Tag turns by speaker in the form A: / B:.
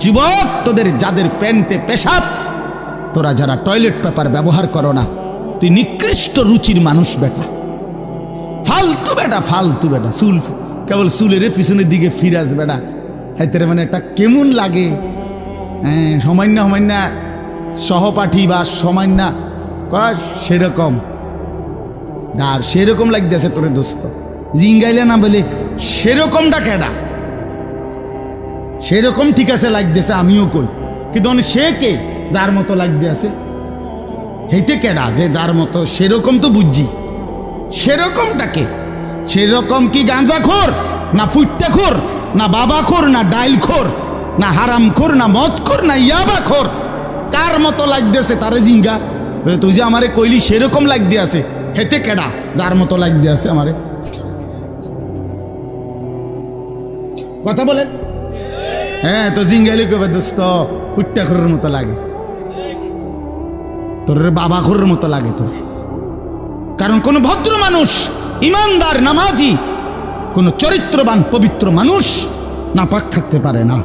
A: যুবক, তোদের যাদের প্যান্টে পেশাব, তোরা যারা টয়লেট পেপার ব্যবহার করো না, তুই নিকৃষ্ট রুচির মানুষ বেটা, ফালতু বেটা, ফালতু বেটা। চুল কেবল চুলের পিছনের দিকে ফিরাস বেটা, হাইতে মানে এটা কেমন লাগে? হ্যাঁ, সামান্য সামান্য সহপাঠী বা সামান্য সেরকম আর সেরকম লাগতেছে তোরে দোস্ত, জিঙ্গাইলে না বলে সেরকমটা কেডা? সেরকম ঠিক আছে লাগতেছে, আমিও কই, কিন্তু সে কে যার মতো লাগতে আছে? হেইতে কেডা যে যার মতো? সেরকম তো বুঝছি, সেরকমটাকে? সেরকম কি গাঁজাখোর না ফুট্টাখোর না বাবাখোর না ডাইলখোর না হারামখোর না মদখোর না ইয়াবাখোর? কার মতো লাগতেছে তারে জিঙ্গা? তুই যে আমারে কইলি সেরকম লাগতে আছে, হেতে কেডা যার মতো লাগতে আছে আমারে? কথা বলেন। হ্যাঁ, তো জিঙ্গাইলে কবে দোস্ত ফুট্টাখোরের মতো লাগে, তোর বাবাখোরের মতো লাগে তোর। কারণ কোন ভদ্র মানুষ, ইমানদার, নামাজি, কোন চরিত্রবান পবিত্র মানুষ নাপাক থাকতে পারে না।